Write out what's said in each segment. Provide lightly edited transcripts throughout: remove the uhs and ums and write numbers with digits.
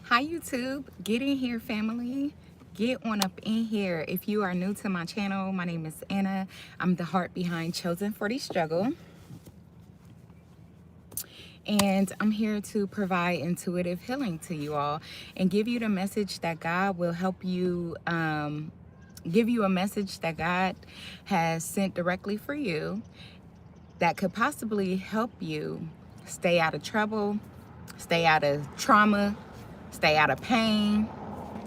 Hi YouTube, get in here family. Get on up in here. If you are new to my channel, my name is Anna. I'm the heart behind Chosen for the Struggle. And I'm here to provide intuitive healing to you all and give you the message that God will help you, give you a message that God has sent directly for you that could possibly help you stay out of trouble, stay out of trauma, stay out of pain,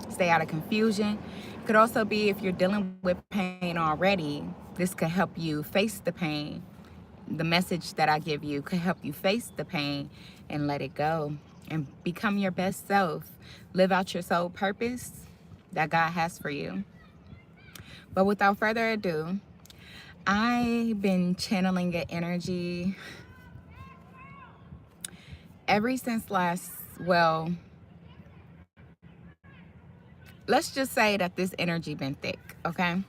stay out of confusion. It could also be if you're dealing with pain already, this could help you face the pain. The message that I give you could help you face the pain and let it go and become your best self. Live out your soul purpose that God has for you. But without further ado, I've been channeling an energy ever since well, let's just say that this energy been thick, okay?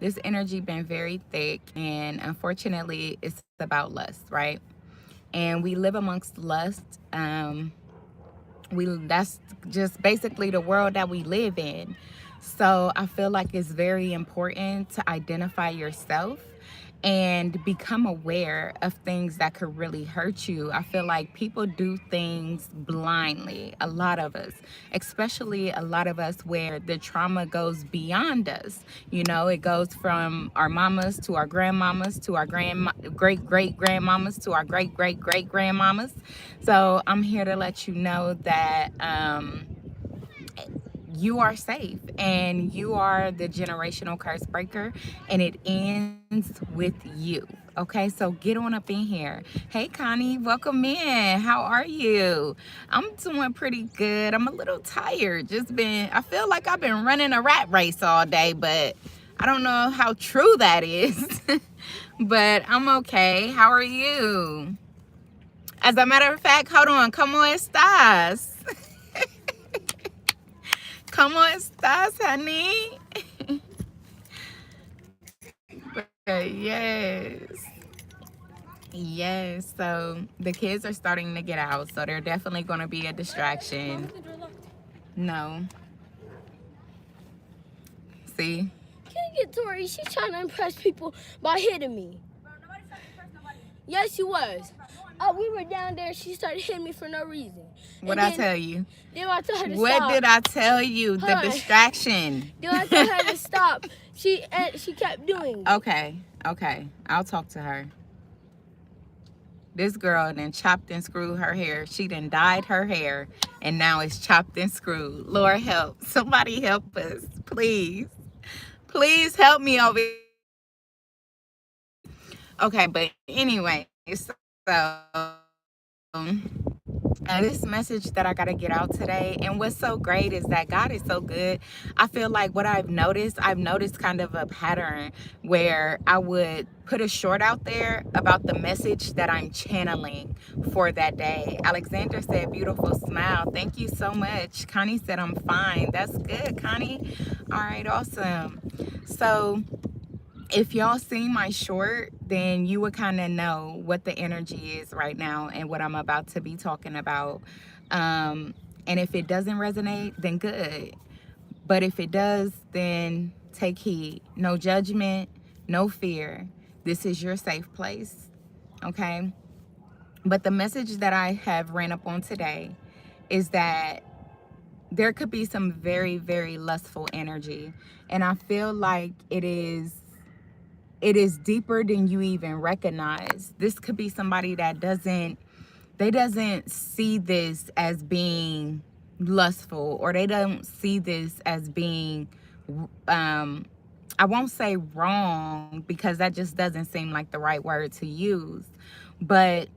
This energy been very thick, and unfortunately it's about lust, right? And we live amongst lust. That's just basically the world that we live in. So I feel like it's very important to identify yourself and become aware of things that could really hurt you. I feel like people do things blindly, a lot of us, especially a lot of us where the trauma goes beyond us. You know, it goes from our mamas to our grandmamas to our great great grandmamas to our great great great grandmamas. So I'm here to let you know that you are safe and you are the generational curse breaker, and it ends with you. Okay, so get on up in here. Hey Connie, welcome in. How are you? I'm doing pretty good. I'm a little tired. I feel like I've been running a rat race all day, but I don't know how true that is. But I'm okay. How are you? As a matter of fact, hold on. ¿Cómo estás? ¿Cómo estás, honey? But yes. Yes. So the kids are starting to get out. So they're definitely going to be a distraction. No. See? Can't get Tori. She's trying to impress people by hitting me. Yes, she was. We were down there. She started hitting me for no reason. What I tell you? Then I told her to What stop. did I tell you? The distraction. Then I told her to stop. She kept doing it. Okay. I'll talk to her. This girl then chopped and screwed her hair. She done dyed her hair, and now it's chopped and screwed. Lord help. Somebody help us, please. Please help me over here. Okay, but anyway, this message that I got to get out today, and what's so great is that God is so good. I feel like what I've noticed kind of a pattern where I would put a short out there about the message that I'm channeling for that day. Alexander said, beautiful smile. Thank you so much. Connie said, I'm fine. That's good, Connie. All right, awesome. So if y'all seen my short, then you would kind of know what the energy is right now and what I'm about to be talking about. And if it doesn't resonate, then good. But if it does, then take heed. No judgment, no fear. This is your safe place. Okay? But the message that I have ran up on today is that there could be some very, very lustful energy. And I feel like it is deeper than you even recognize. This could be somebody that doesn't see this as being lustful, or they don't see this as being I won't say wrong, because that just doesn't seem like the right word to use, but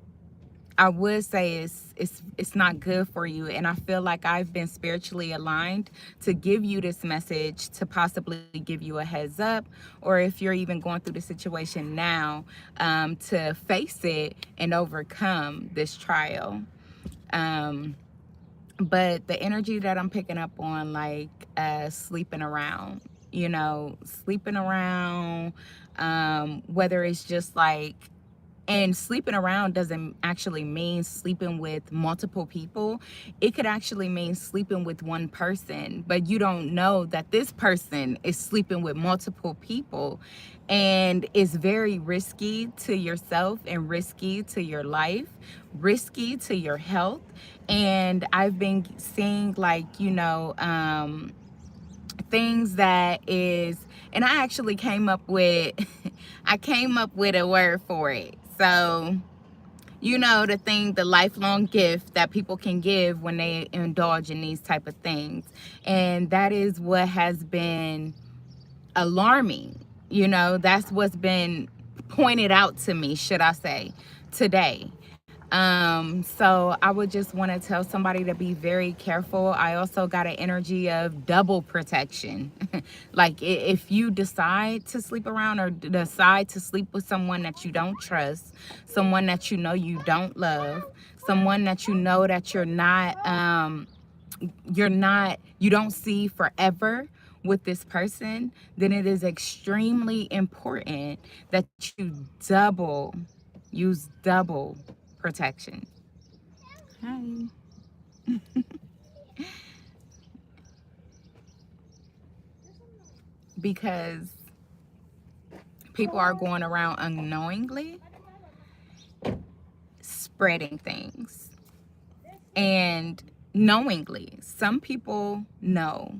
I would say it's not good for you. And I feel like I've been spiritually aligned to give you this message, to possibly give you a heads up, or if you're even going through the situation now, to face it and overcome this trial. But the energy that I'm picking up on, like sleeping around, sleeping around, whether it's just like And sleeping around doesn't actually mean sleeping with multiple people. It could actually mean sleeping with one person, but you don't know that this person is sleeping with multiple people. And it's very risky to yourself and risky to your life, risky to your health. And I've been seeing, like, things that is, and I actually came up with I came up with a word for it. So, the thing, the lifelong gift that people can give when they indulge in these type of things. And that is what has been alarming. That's what's been pointed out to me, should I say, today. So I would just want to tell somebody to be very careful. I also got an energy of double protection. Like, if you decide to sleep around or decide to sleep with someone that you don't trust, someone that you don't love, someone that that you don't see forever with this person, then it is extremely important that you use double protection. Hi. Because people are going around unknowingly spreading things, and knowingly, some people know,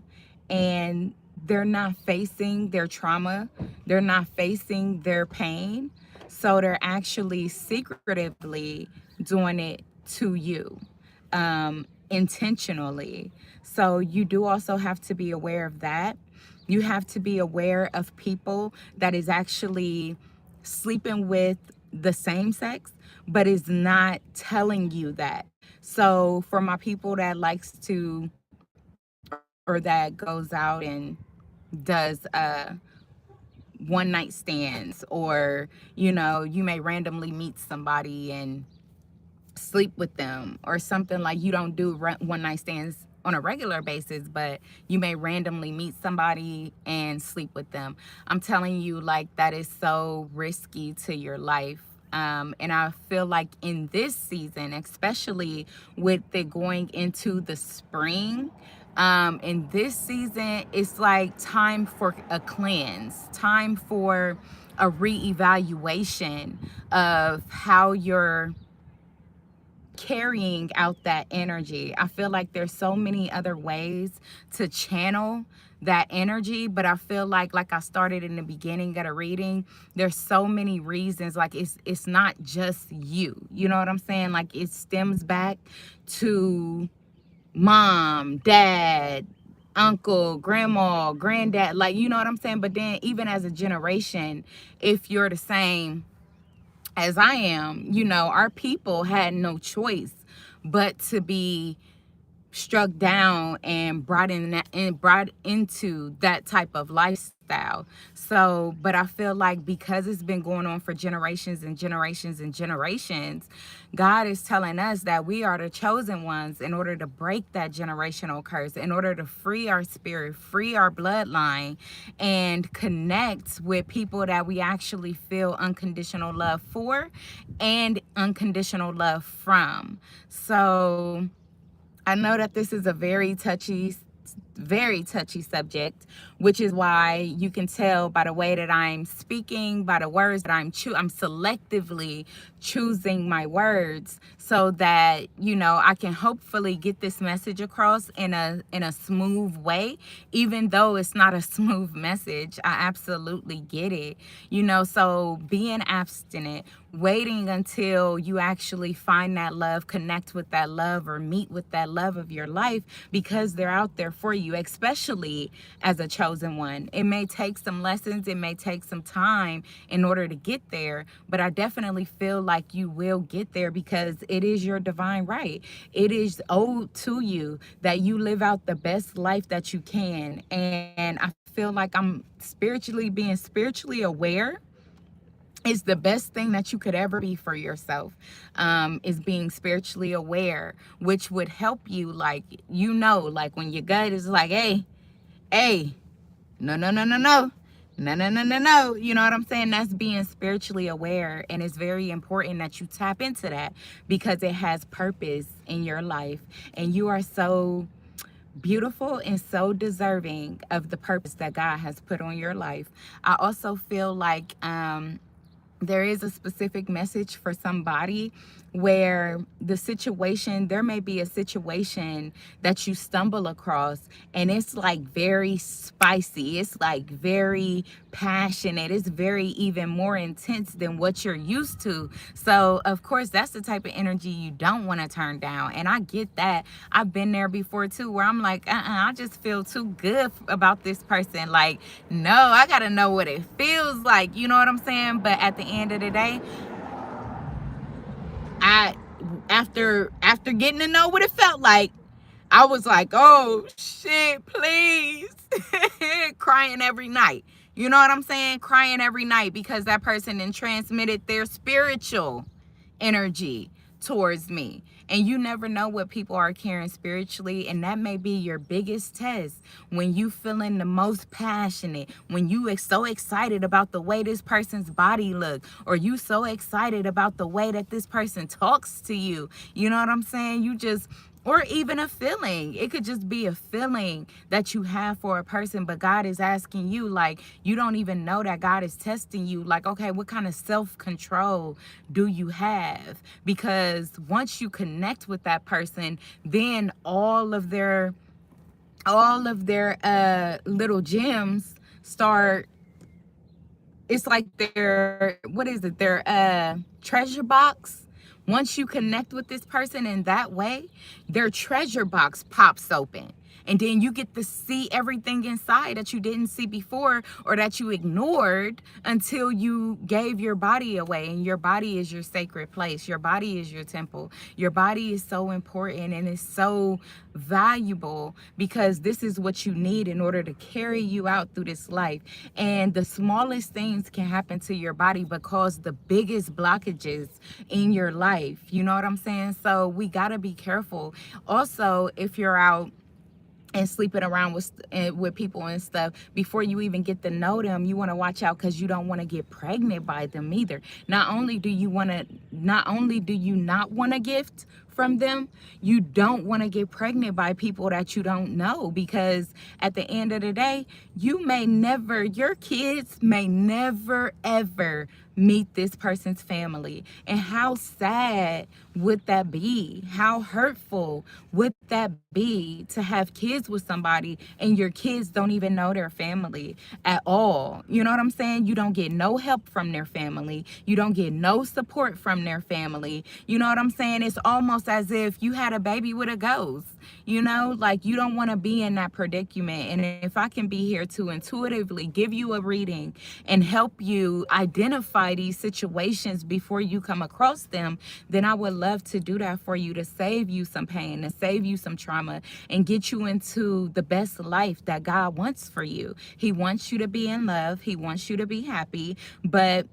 and they're not facing their trauma, they're not facing their pain, so they're actually secretively doing it to you, intentionally. So you do also have to be aware of that. You have to be aware of people that is actually sleeping with the same sex, but is not telling you that. So for my people that likes to, or that goes out and does one night stands, or you may randomly meet somebody and sleep with them, or something, like, you don't do one night stands on a regular basis, but you may randomly meet somebody and sleep with them. I'm telling you, like, that is so risky to your life. And I feel like in this season, especially with it going into the spring, in this season, it's like time for a cleanse, time for a reevaluation of how you're carrying out that energy. I feel like there's so many other ways to channel that energy, but I feel like I started in the beginning of the reading, there's so many reasons. Like, it's not just you. You know what I'm saying? Like, it stems back to mom, dad, uncle, grandma, granddad, like, you know what I'm saying? But then even as a generation, if you're the same as I am, our people had no choice but to be struck down and brought into that type of lifestyle. So, but I feel like because it's been going on for generations and generations and generations, God is telling us that we are the chosen ones in order to break that generational curse, in order to free our spirit, free our bloodline, and connect with people that we actually feel unconditional love for and unconditional love from. So I know that this is a very touchy subject, which is why you can tell by the way that I'm speaking, by the words that I'm selectively choosing my words, so that I can hopefully get this message across in a smooth way, even though it's not a smooth message. I absolutely get it. So being abstinent, waiting until you actually find that love, connect with that love, or meet with that love of your life, because they're out there for you, especially as a chosen one. It may take some lessons, it may take some time in order to get there, but I definitely feel like you will get there, because it is your divine right. It is owed to you that you live out the best life that you can. And I feel like being spiritually aware is the best thing that you could ever be for yourself, is being spiritually aware, which would help you, like when your gut is like, hey, no, no, no, no, no, No, no, no, no, no. You know what I'm saying? That's being spiritually aware. And it's very important that you tap into that because it has purpose in your life. And you are so beautiful and so deserving of the purpose that God has put on your life. I also feel like there is a specific message for somebody where there may be a situation that you stumble across, and it's like very spicy, it's like very passionate, it's very even more intense than what you're used to. So of course that's the type of energy you don't want to turn down, and I get that. I've been there before too, where I'm like, I just feel too good about this person. Like, no, I gotta know what it feels like, you know what I'm saying? But at the end of the day, I after getting to know what it felt like, I was like, oh shit, please. Crying every night. You know what I'm saying? Crying every night because that person then transmitted their spiritual energy towards me. And you never know what people are carrying spiritually, and that may be your biggest test. When you feeling the most passionate, when you are so excited about the way this person's body look, or you so excited about the way that this person talks to you, you know what I'm saying? You just, or even a feeling. It could just be a feeling that you have for a person, but God is asking you, like, you don't even know that God is testing you. Like, okay, what kind of self-control do you have? Because once you connect with that person, then all of their little gems start. It's like their, what is it, their treasure box. Once you connect with this person in that way, their treasure box pops open, and then you get to see everything inside that you didn't see before, or that you ignored until you gave your body away. And your body is your sacred place. Your body is your temple. Your body is so important, and it's so valuable because this is what you need in order to carry you out through this life. And the smallest things can happen to your body but cause the biggest blockages in your life. You know what I'm saying? So we got to be careful. Also, if you're out and sleeping around with people and stuff, before you even get to know them, you want to watch out, because you don't want to get pregnant by them either. Not only do you not want a gift from them, you don't want to get pregnant by people that you don't know, because at the end of the day, your kids may never ever meet this person's family. And how sad would that be? How hurtful would that be to have kids with somebody and your kids don't even know their family at all? You know what I'm saying? You don't get no help from their family. You don't get no support from their family. You know what I'm saying? It's almost as if you had a baby with a ghost. You know, like, you don't want to be in that predicament. And if I can be here to intuitively give you a reading and help you identify these situations before you come across them, then I would love to do that for you, to save you some pain, to save you some trauma, and get you into the best life that God wants for you. He wants you to be in love. He wants you to be happy, but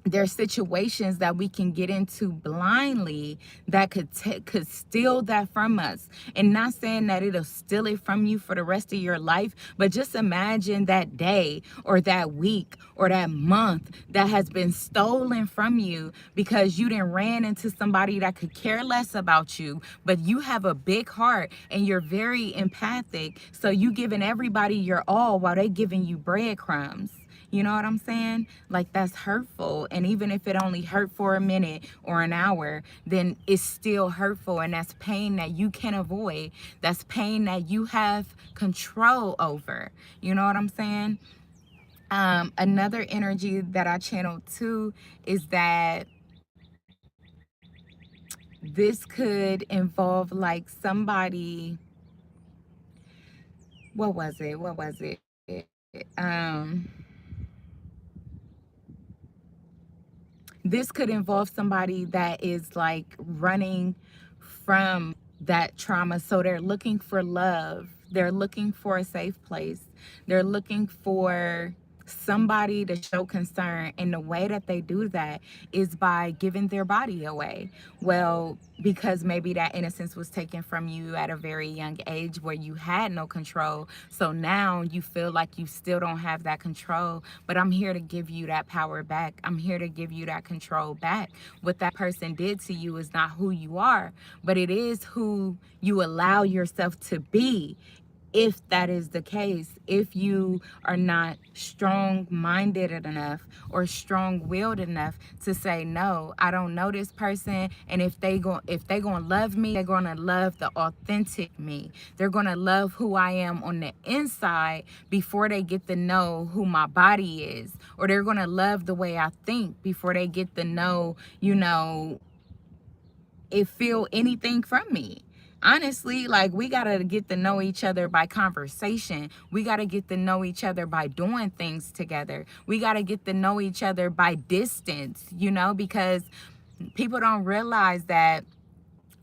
there's situations that we can get into blindly that could steal that from us. And not saying that it'll steal it from you for the rest of your life, but just imagine that day or that week or that month that has been stolen from you because you didn't ran into somebody that could care less about you, but you have a big heart and you're very empathic, so you giving everybody your all while they giving you breadcrumbs. You know what I'm saying? Like, that's hurtful. And even if it only hurt for a minute or an hour, then it's still hurtful. And that's pain that you can avoid. That's pain that you have control over. You know what I'm saying? Another energy that I channeled too is that this could involve like somebody, what was it? This could involve somebody that is like running from that trauma. So they're looking for love. They're looking for a safe place. They're looking for somebody to show concern, and the way that they do that is by giving their body away. Well, because maybe that innocence was taken from you at a very young age where you had no control, so now you feel like you still don't have that control. But I'm here to give you that power back. I'm here to give you that control back. What that person did to you is not who you are, but it is who you allow yourself to be. If that is the case, if you are not strong-minded enough or strong-willed enough to say, no, I don't know this person, and if they gonna love me, they're gonna love the authentic me. They're gonna love who I am on the inside before they get to know who my body is, or they're gonna love the way I think before they get to know, feel anything from me. Honestly, like, we gotta get to know each other by conversation. We gotta get to know each other by doing things together. We gotta get to know each other by distance, because people don't realize that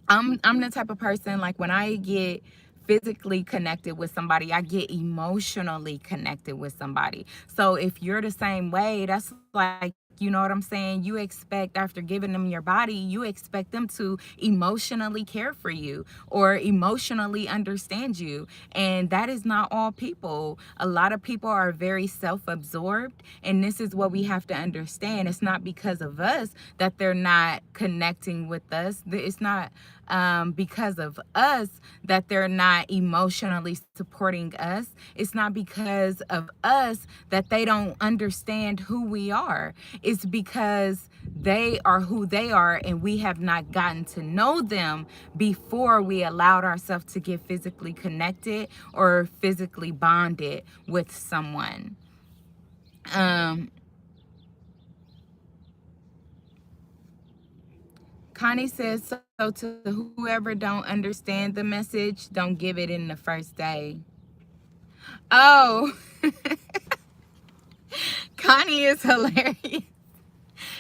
I'm the type of person, like, when I get physically connected with somebody, I get emotionally connected with somebody. So if you're the same way, that's like, you know what I'm saying? You expect, after giving them your body, you expect them to emotionally care for you or emotionally understand you. And that is not all people. A lot of people are very self-absorbed. And this is what we have to understand. It's not because of us that they're not connecting with us. It's not because of us that they're not emotionally supporting us. It's not because of us that they don't understand who we are. It's because they are who they are, and we have not gotten to know them before we allowed ourselves to get physically connected or physically bonded with someone. Connie says, so to whoever don't understand the message, don't give it in the first day. Oh, Connie is hilarious.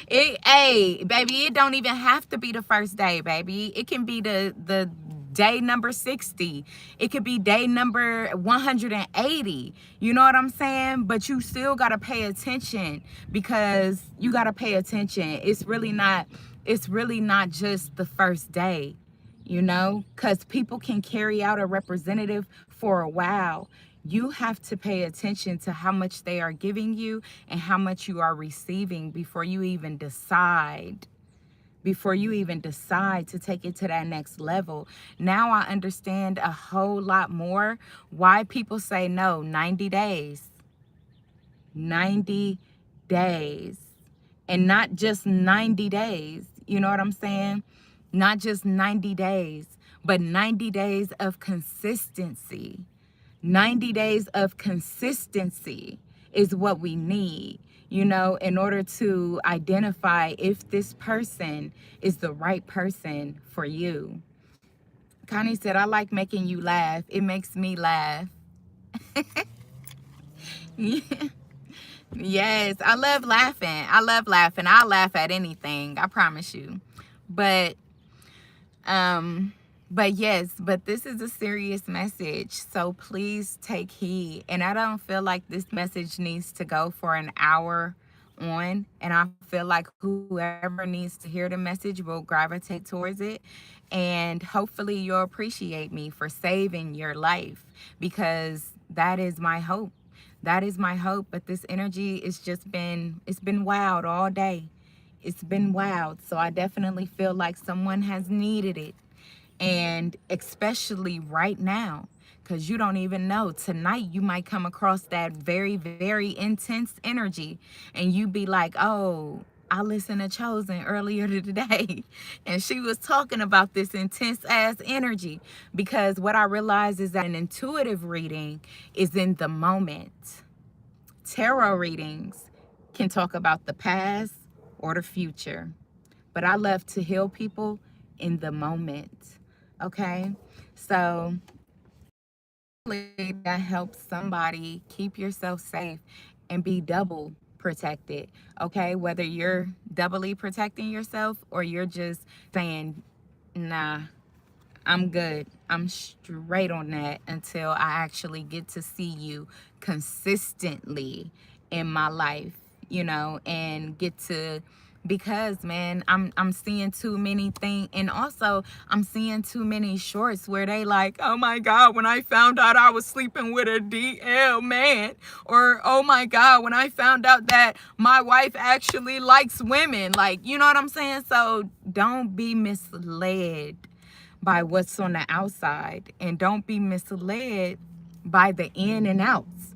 Hey, baby, it don't even have to be the first day, baby. It can be the day number 60. It could be day number 180. You know what I'm saying? But you still got to pay attention, because you got to pay attention. It's really not just the first day, because people can carry out a representative for a while. You have to pay attention to how much they are giving you and how much you are receiving before you even decide to take it to that next level. Now I understand a whole lot more why people say no. 90 days 90 days, and not just 90 days. You know what I'm saying? Not just 90 days, but 90 days of consistency. 90 days of consistency is what we need, in order to identify if this person is the right person for you. Connie said, I like making you laugh. It makes me laugh. Yes, I love laughing. I'll laugh at anything, I promise you. But yes, but this is a serious message, so please take heed. And I don't feel like this message needs to go for an hour on, and I feel like whoever needs to hear the message will gravitate towards it. And hopefully you'll appreciate me for saving your life, because that is my hope. That is my hope. But this energy it's been wild all day. It's been wild. So I definitely feel like someone has needed it. And especially right now, because you don't even know. Tonight you might come across that very, very intense energy, and you be like, oh, I listened to Chosen earlier today, and she was talking about this intense ass energy. Because what I realized is that an intuitive reading is in the moment. Tarot readings can talk about the past or the future, but I love to heal people in the moment. Okay, so that helps somebody keep yourself safe and be double protected. Okay, whether you're doubly protecting yourself or you're just saying, nah, I'm good, I'm straight on that until I actually get to see you consistently in my life, you know, and get to, because man, I'm seeing too many things. And also I'm seeing too many shorts where they like, oh my god, when I found out I was sleeping with a DL man, or oh my god, when I found out that my wife actually likes women, like, you know what I'm saying? So don't be misled by what's on the outside, and don't be misled by the in and outs.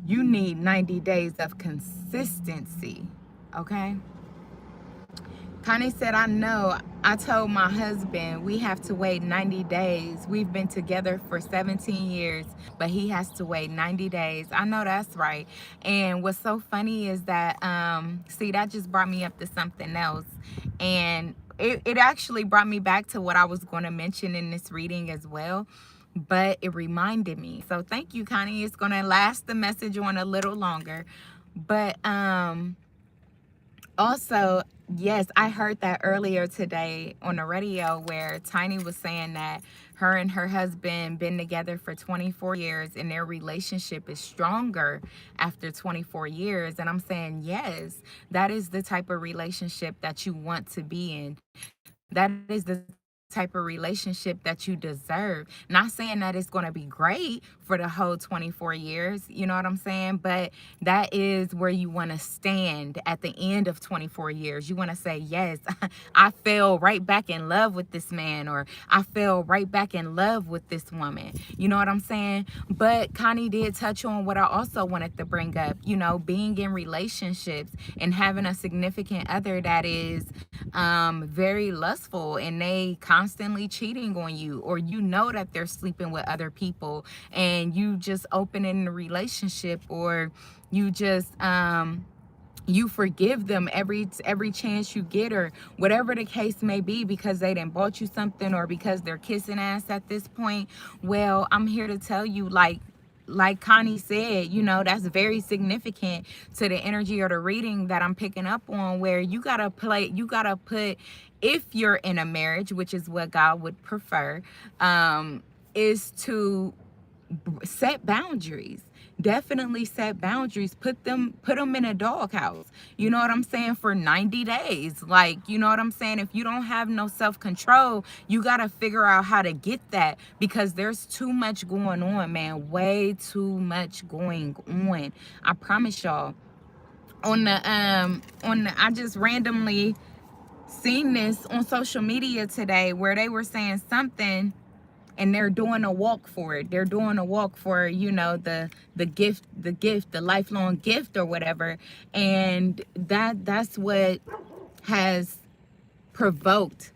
You need 90 days of consistency, okay? Connie said, I know. I told my husband we have to wait 90 days. We've been together for 17 years, but he has to wait 90 days. I know that's right. And what's so funny is that, see, that just brought me up to something else. And it actually brought me back to what I was going to mention in this reading as well. But it reminded me. So thank you, Connie. It's going to last the message on a little longer. But also, yes, I heard that earlier today on the radio where Tiny was saying that her and her husband been together for 24 years and their relationship is stronger after 24 years. And I'm saying, yes, that is the type of relationship that you want to be in. That is the type of relationship that you deserve. Not saying that it's going to be great for the whole 24 years, you know what I'm saying? But that is where you want to stand at the end of 24 years. You want to say, yes, I fell right back in love with this man, or I fell right back in love with this woman. You know what I'm saying? But Connie did touch on what I also wanted to bring up, you know, being in relationships and having a significant other that is very lustful, and they constantly cheating on you, or you know that they're sleeping with other people, and you just open in the relationship, or you just you forgive them every chance you get, or whatever the case may be, because they done bought you something, or because they're kissing ass at this point. Well, I'm here to tell you, like Connie said, you know, that's very significant to the energy or the reading that I'm picking up on, where you gotta put, if you're in a marriage, which is what God would prefer, is to set boundaries. Definitely set boundaries. Put them in a doghouse. You know what I'm saying? For 90 days. Like, you know what I'm saying? If you don't have no self-control, you got to figure out how to get that, because there's too much going on, man. Way too much going on. I promise y'all. I just randomly seen this on social media today where they were saying something, and they're doing a walk for it. They're doing a walk for, you know, the gift, the lifelong gift or whatever. And that's what has provoked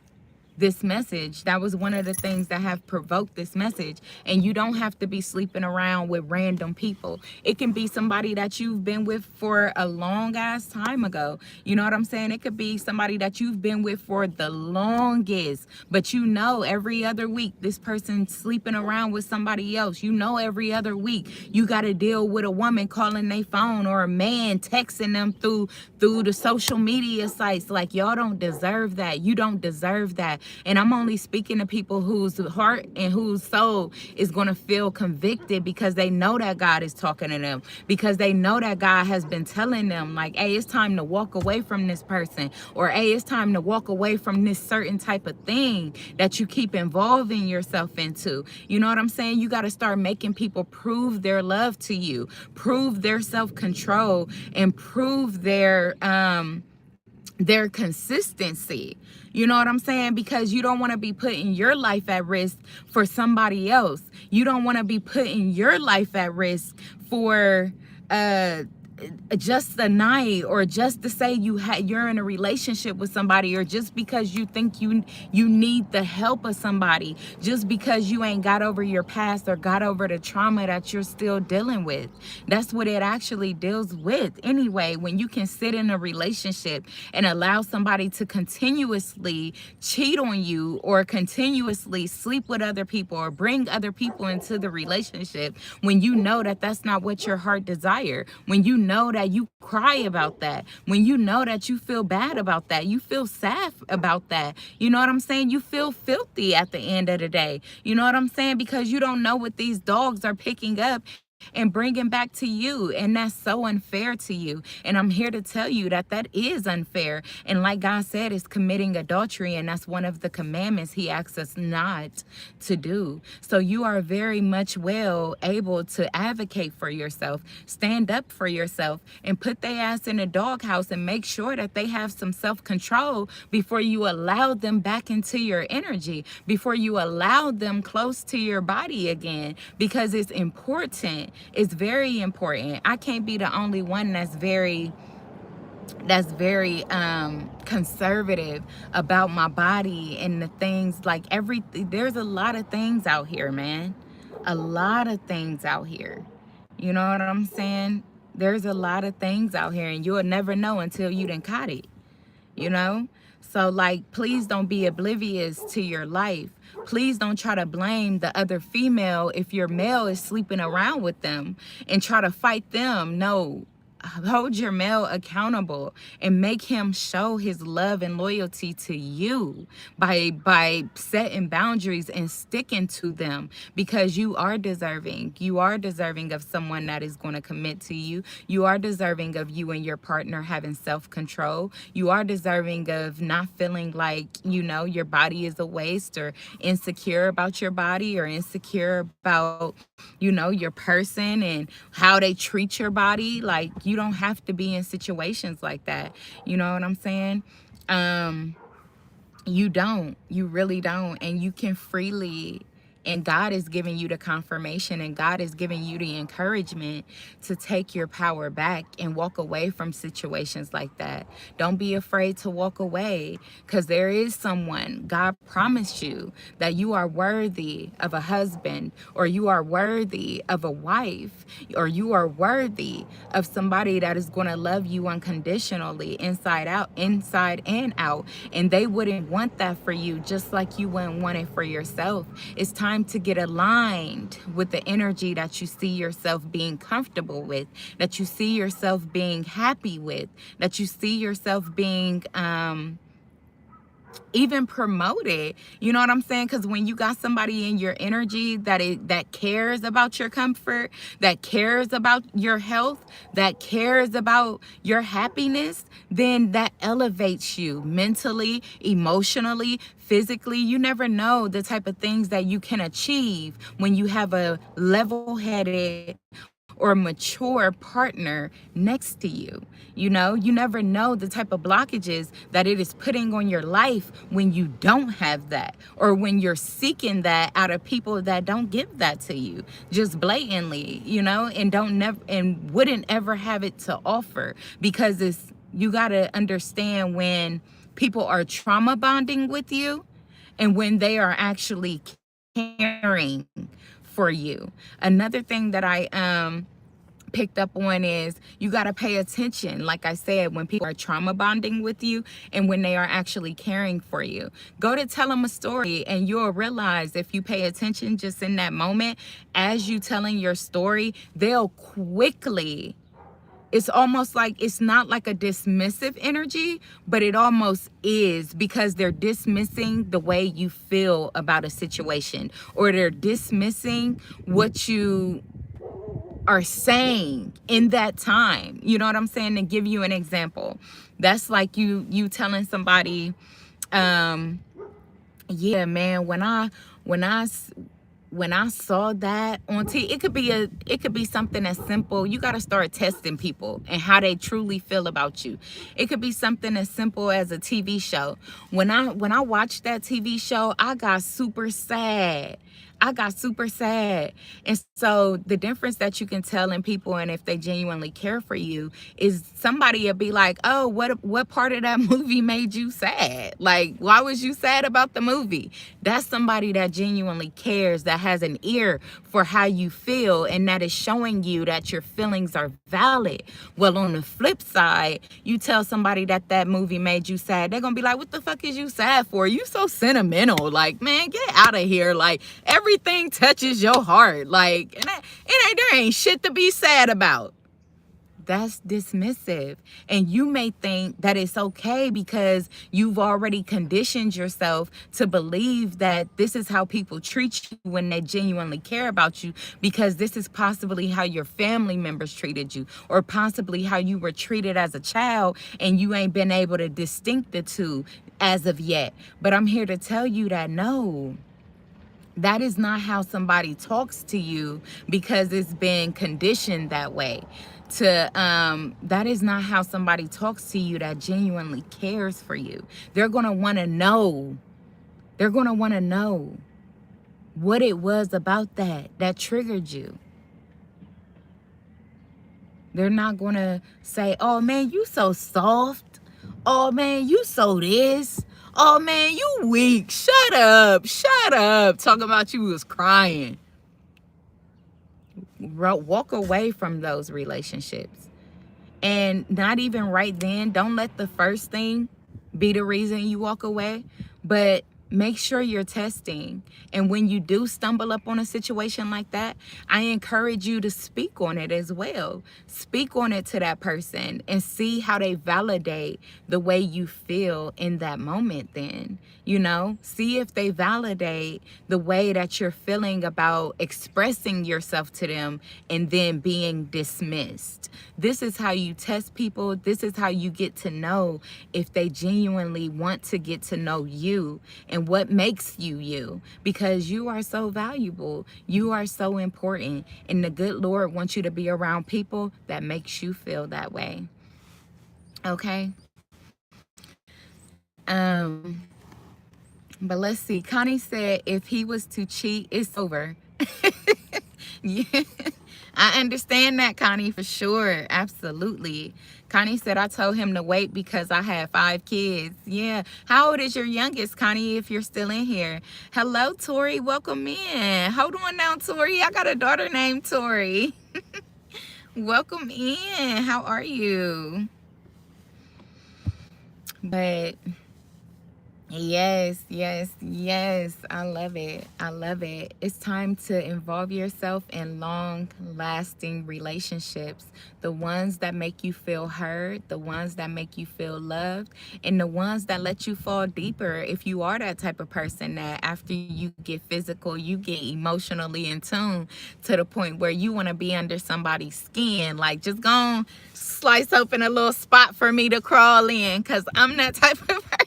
this message. That was one of the things that have provoked this message. And you don't have to be sleeping around with random people. It can be somebody that you've been with for a long ass time ago. You know what I'm saying? It could be somebody that you've been with for the longest, but you know every other week this person's sleeping around with somebody else. You know every other week you got to deal with a woman calling their phone, or a man texting them through the social media sites. Like, y'all don't deserve that. You don't deserve that. And I'm only speaking to people whose heart and whose soul is going to feel convicted, because they know that God is talking to them, because they know that God has been telling them, like, hey, it's time to walk away from this person, or hey, it's time to walk away from this certain type of thing that you keep involving yourself into. You know what I'm saying? You got to start making people prove their love to you, prove their self-control, and prove their consistency. You know what I'm saying? Because you don't want to be putting your life at risk for somebody else. You don't want to be putting your life at risk for just a night, or just to say you're in a relationship with somebody, or just because you think you need the help of somebody, just because you ain't got over your past or got over the trauma that you're still dealing with. That's what it actually deals with anyway. When you can sit in a relationship and allow somebody to continuously cheat on you, or continuously sleep with other people, or bring other people into the relationship, when you know that that's not what your heart desire, when you know that you cry about that, when you know that you feel bad about that, you feel sad about that, you know what I'm saying? You feel filthy at the end of the day. You know what I'm saying? Because you don't know what these dogs are picking up and bring him back to you. And that's so unfair to you. And I'm here to tell you that that is unfair. And like God said, it's committing adultery. And that's one of the commandments he asks us not to do. So you are very much well able to advocate for yourself, stand up for yourself, and put their ass in a doghouse and make sure that they have some self-control before you allow them back into your energy, before you allow them close to your body again, because it's important. It's very important. I can't be the only one that's very conservative about my body and the things, like there's a lot of things out here, man. A lot of things out here. You know what I'm saying? There's a lot of things out here, and you'll never know until you done caught it, you know? So, like, please don't be oblivious to your life. Please don't try to blame the other female if your male is sleeping around with them and try to fight them. No. Hold your male accountable and make him show his love and loyalty to you by setting boundaries and sticking to them, because you are deserving. You are deserving of someone that is going to commit to you. You are deserving of you and your partner having self-control. You are deserving of not feeling like, you know, your body is a waste, or insecure about your body, or insecure about, you know, your person and how they treat your body. Like, you don't have to be in situations like that. You know what I'm saying? You really don't. And you can freely, and God is giving you the confirmation, and God is giving you the encouragement to take your power back and walk away from situations like that. Don't be afraid to walk away, because there is someone. God promised you that you are worthy of a husband, or you are worthy of a wife, or you are worthy of somebody that is going to love you unconditionally, inside and out. And they wouldn't want that for you, just like you wouldn't want it for yourself. It's time to get aligned with the energy that you see yourself being comfortable with, that you see yourself being happy with, that you see yourself being even promoted. You know what I'm saying? Because when you got somebody in your energy that cares about your comfort, that cares about your health, that cares about your happiness, then that elevates you mentally, emotionally, physically. You never know the type of things that you can achieve when you have a level-headed or mature partner next to you. You know, you never know the type of blockages that it is putting on your life when you don't have that, or when you're seeking that out of people that don't give that to you just blatantly, you know, and wouldn't ever have it to offer. Because you got to understand when people are trauma bonding with you and when they are actually caring for you. Another thing that I picked up on is you got to pay attention, like I said, when people are trauma bonding with you and when they are actually caring for you. Go to tell them a story, and you'll realize, if you pay attention just in that moment as you telling your story, they'll quickly, it's almost like, it's not like a dismissive energy, but it almost is, because they're dismissing the way you feel about a situation, or they're dismissing what you are saying in that time. You know what I'm saying? To give you an example, that's like you telling somebody, yeah, man, when I saw that on TV, it could be something as simple. You got to start testing people and how they truly feel about you. It could be something as simple as a TV show. When I watched that TV show, I got super sad. And so the difference that you can tell in people, and if they genuinely care for you, is somebody will be like, oh, what part of that movie made you sad? Like, why was you sad about the movie? That's somebody that genuinely cares, that has an ear for how you feel, and that is showing you that your feelings are valid. Well, on the flip side, you tell somebody that movie made you sad, they're gonna be like, what the fuck is you sad for? You so sentimental. Like, man, get out of here. Like, everything touches your heart. Like, there ain't shit to be sad about. that's dismissive. And you may think that it's okay because you've already conditioned yourself to believe that this is how people treat you when they genuinely care about you, because this is possibly how your family members treated you, or possibly how you were treated as a child, and you ain't been able to distinct the two as of yet. But I'm here to tell you that no, that is not how somebody talks to you because it's been conditioned that way. That is not how somebody talks to you that genuinely cares for you. They're going to want to know. They're going to want to know what it was about that triggered you. They're not going to say, "Oh man, you so soft. Oh man, you so this. Oh man, you weak. Shut up. Shut up." Talking about you was crying. Walk away from those relationships. And not even right then. Don't let the first thing be the reason you walk away, but make sure you're testing. And when you do stumble up on a situation like that, I encourage you to speak on it as well. Speak on it to that person and see how they validate the way you feel in that moment then. You know, see if they validate the way that you're feeling about expressing yourself to them and then being dismissed. This is how you test people. This is how you get to know if they genuinely want to get to know you and what makes you you, because you are so valuable. You are so important. And the good Lord wants you to be around people that makes you feel that way. Okay? But let's see. Connie said if he was to cheat, it's over. Yeah, I understand that, Connie, for sure. Absolutely. Connie said, I told him to wait because I had 5 kids. Yeah. How old is your youngest, Connie, if you're still in here? Hello, Tori. Welcome in. Hold on now, Tori. I got a daughter named Tori. Welcome in. How are you? But yes, yes, yes. I love it. I love it. It's time to involve yourself in long-lasting relationships. The ones that make you feel heard, the ones that make you feel loved, and the ones that let you fall deeper. If you are that type of person that after you get physical, you get emotionally in tune to the point where you want to be under somebody's skin. Like, just go on, slice open a little spot for me to crawl in, because I'm that type of person.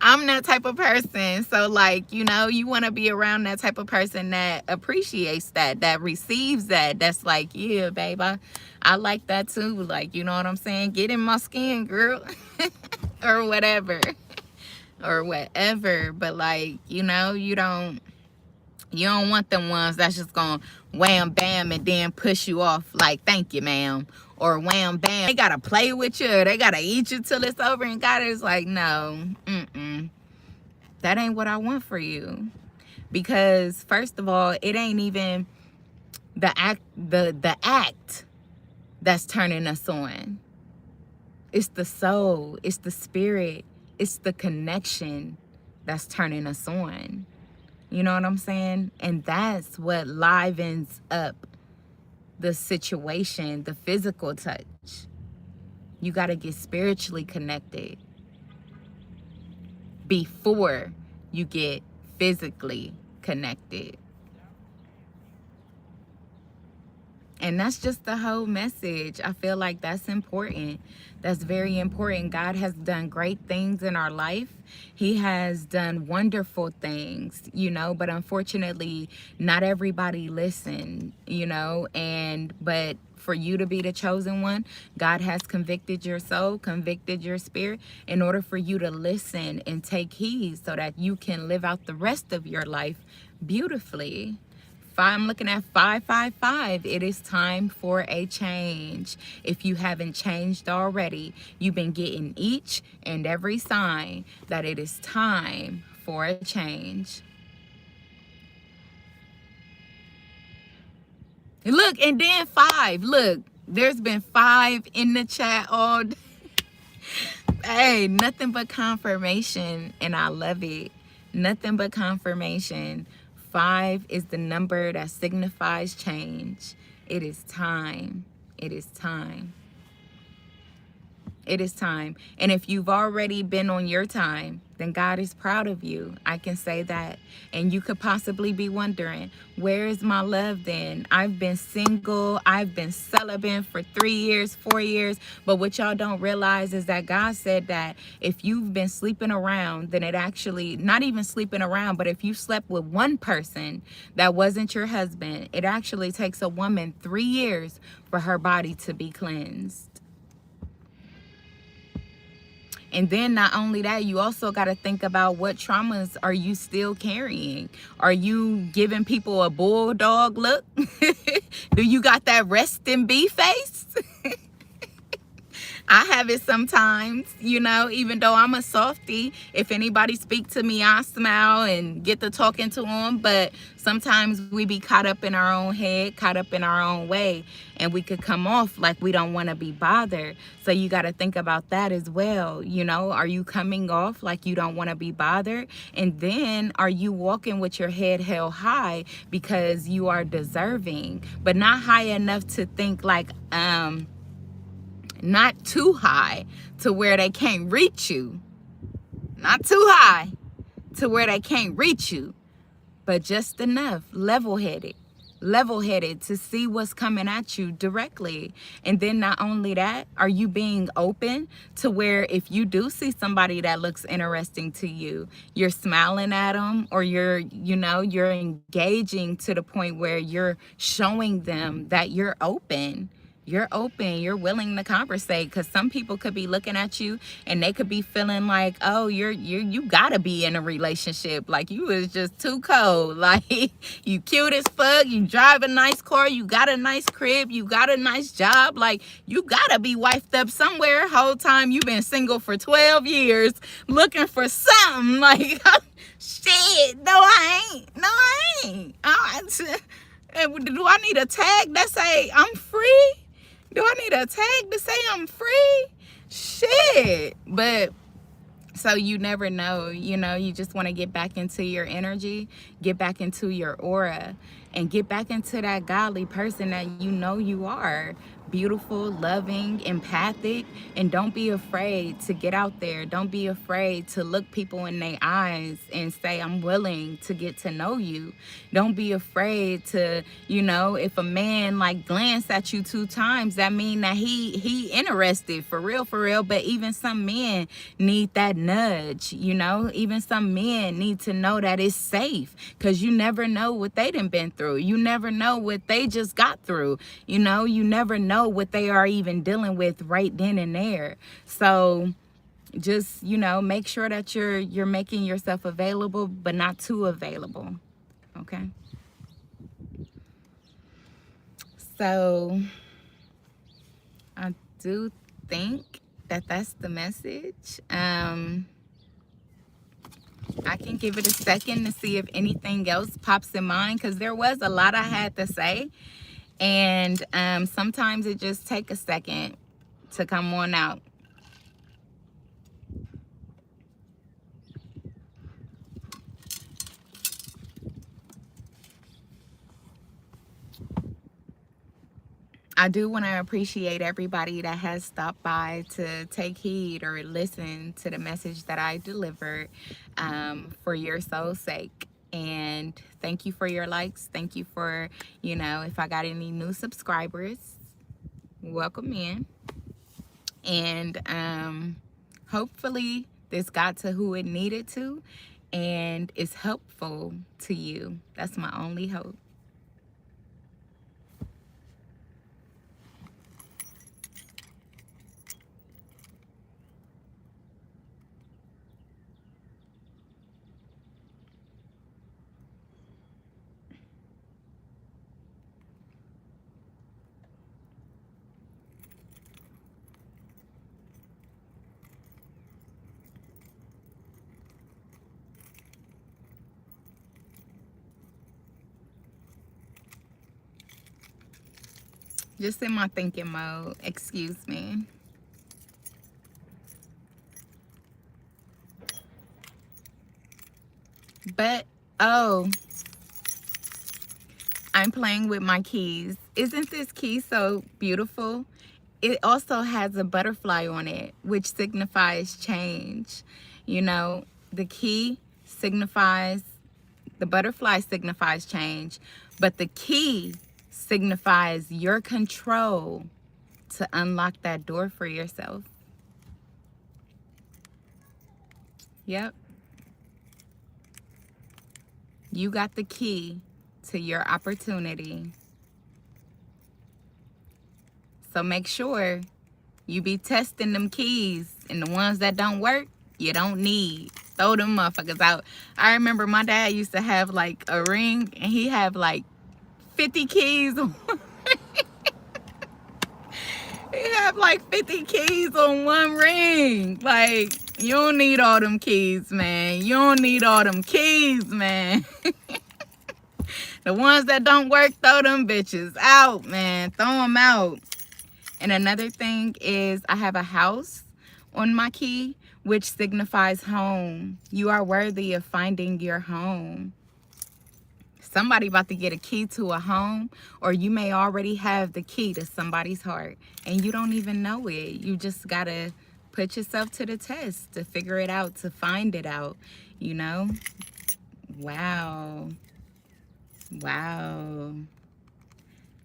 I'm that type of person. So, like, you know, you want to be around that type of person that appreciates that receives that. That's like, yeah, babe, I like that too. Like, you know what I'm saying? Get in my skin, girl. Or whatever. Or whatever. But, like, you know, you don't want them ones that's just gonna wham bam and then push you off like, thank you, ma'am. Or wham bam, they gotta play with you, they gotta eat you till it's over, and God is like, no, that ain't what I want for you. Because first of all, it ain't even the act that's turning us on. It's the soul, it's the spirit, it's the connection that's turning us on. You know what I'm saying? And that's what livens up the situation, the physical touch. You got to get spiritually connected before you get physically connected. And that's just the whole message. I feel like that's important. That's very important. God has done great things in our life. He has done wonderful things, you know, but unfortunately, not everybody listened, you know, but for you to be the chosen one, God has convicted your soul, convicted your spirit in order for you to listen and take heed so that you can live out the rest of your life beautifully. I'm looking at 555. It is time for a change. If you haven't changed already, you've been getting each and every sign that it is time for a change. Look, and then 5. Look, there's been 5 in the chat all day. Hey, nothing but confirmation, and I love it. Nothing but confirmation. 5 is the number that signifies change. It is time. It is time. It is time. And if you've already been on your time, then God is proud of you. I can say that. And you could possibly be wondering, where is my love then? I've been single. I've been celibate for 3 years, 4 years. But what y'all don't realize is that God said that if you've been sleeping around, then it actually, not even sleeping around, but if you slept with one person that wasn't your husband, it actually takes a woman 3 years for her body to be cleansed. And then not only that, you also got to think about what traumas are you still carrying? Are you giving people a bulldog look? Do you got that rest and be face? I have it sometimes, you know, even though I'm a softie. If anybody speak to me, I smile and get to talking to them. But sometimes we be caught up in our own head, caught up in our own way, and we could come off like we don't want to be bothered. So you got to think about that as well. You know, are you coming off like you don't want to be bothered? And then are you walking with your head held high because you are deserving, but not high enough to think like, not too high to where they can't reach you. Not too high to where they can't reach you, but just enough, level-headed to see what's coming at you directly. And then not only that, are you being open to where if you do see somebody that looks interesting to you, you're smiling at them, or you're engaging to the point where you're showing them that you're open. You're open, you're willing to conversate, because some people could be looking at you and they could be feeling like, oh, you gotta be in a relationship, like you is just too cold, like you cute as fuck, you drive a nice car, you got a nice crib, you got a nice job, like you gotta be wifed up somewhere. Whole time you been single for 12 years looking for something, like shit, no I ain't. Do I need a tag that say I'm free? Do I need a tag to say I'm free? Shit. But so you never know, you know, you just want to get back into your energy, get back into your aura, and get back into that godly person that you know you are. Beautiful, loving, empathic, and don't be afraid to get out there. Don't be afraid to look people in their eyes and say, I'm willing to get to know you. Don't be afraid to, you know, if a man like glance at you 2 times, that mean that he interested for real. But even some men need that nudge, you know. Even some men need to know that it's safe, because you never know what they done been through. You never know what they just got through. You know, you never know what they are even dealing with right then and there. So just, you know, make sure that you're making yourself available, but not too available. Okay. So I do think that that's the message. I can give it a second to see if anything else pops in mind, because there was a lot I had to say, and sometimes it just takes a second to come on out. I do want to appreciate everybody that has stopped by to take heed or listen to the message that I delivered for your soul's sake. And thank you for your likes. Thank you for, you know, if I got any new subscribers, welcome in. And hopefully this got to who it needed to and is helpful to you. That's my only hope. Just in my thinking mode, excuse me. But, oh, I'm playing with my keys. Isn't this key so beautiful? It also has a butterfly on it, which signifies change. You know, the key signifies, the butterfly signifies change, but the key signifies your control to unlock that door for yourself. Yep. You got the key to your opportunity. So make sure you be testing them keys, and the ones that don't work, you don't need. Throw them motherfuckers out. I remember my dad used to have like a ring, and he have like 50 keys. He have like 50 keys on one ring. Like, you don't need all them keys, man. You don't need all them keys, man. The ones that don't work, throw them bitches out, man. Throw them out. And another thing is I have a house on my key, which signifies home. You are worthy of finding your home. Somebody about to get a key to a home, or you may already have the key to somebody's heart and you don't even know it. You just gotta put yourself to the test to figure it out, to find it out, you know? Wow. Wow.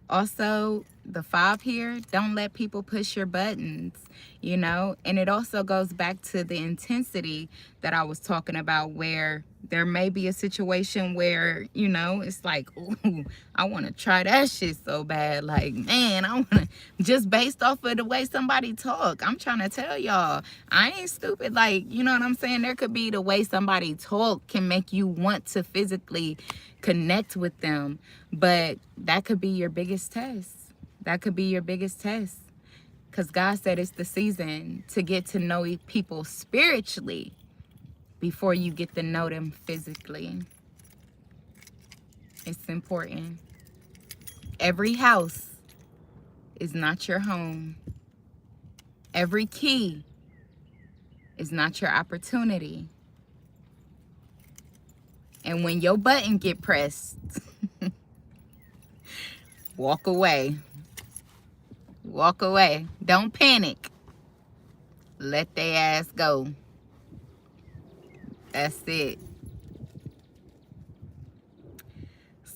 Also, the 5 here, don't let people push your buttons, you know? And it also goes back to the intensity that I was talking about, where there may be a situation where, you know, it's like, ooh, I want to try that shit so bad. Like, man, I want to, just based off of the way somebody talk. I'm trying to tell y'all, I ain't stupid. Like, you know what I'm saying? There could be the way somebody talk can make you want to physically connect with them. But that could be your biggest test. That could be your biggest test. Because God said it's the season to get to know people spiritually before you get to know them physically. It's important. Every house is not your home. Every key is not your opportunity. And when your button get pressed, walk away. Walk away. Don't panic. Let their ass go. That's it.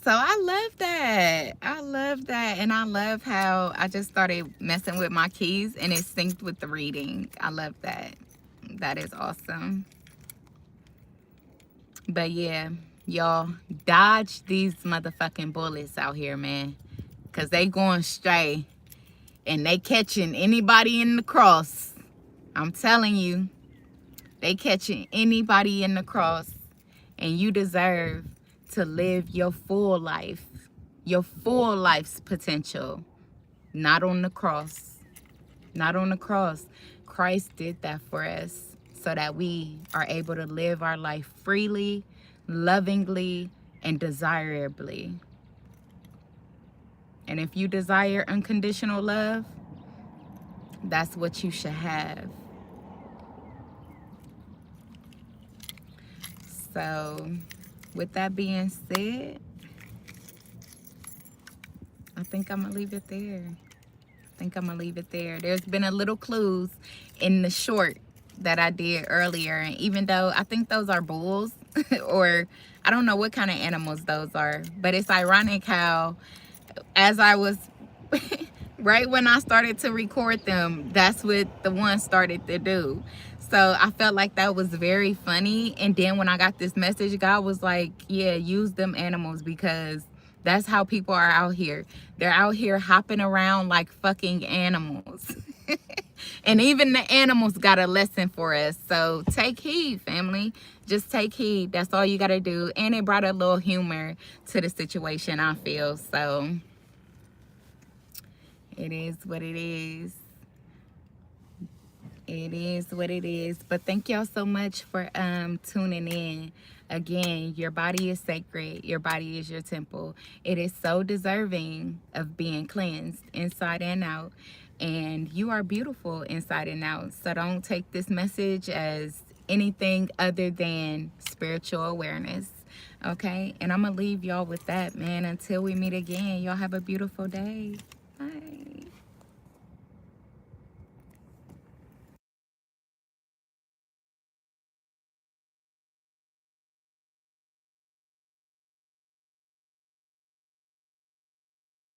So I love that. I love that. And I love how I just started messing with my keys and it synced with the reading. I love that. That is awesome. But yeah, y'all, dodge these motherfucking bullets out here, man. Because they going stray. And they catching anybody in the cross. I'm telling you. They catching anybody in the cross. And you deserve to live your full life. Your full life's potential. Not on the cross. Not on the cross. Christ did that for us so that we are able to live our life freely, lovingly, and desirably. And if you desire unconditional love, that's what you should have. So, with that being said, I think I'm going to leave it there. There's been a little clues in the short that I did earlier. And even though I think those are bulls or I don't know what kind of animals those are, but it's ironic how as I was right when I started to record them, that's what the one started to do. So I felt like that was very funny. And then when I got this message, God was like, yeah, use them animals because that's how people are out here. They're out here hopping around like fucking animals. And even the animals got a lesson for us. So take heed, family. Just take heed. That's all you got to do. And it brought a little humor to the situation, I feel. So it is what it is. It is what it is. But thank y'all so much for tuning in. Again, your body is sacred. Your body is your temple. It is so deserving of being cleansed inside and out. And you are beautiful inside and out. So don't take this message as anything other than spiritual awareness. Okay, and I'm gonna leave y'all with that, man. Until we meet again, y'all have a beautiful day.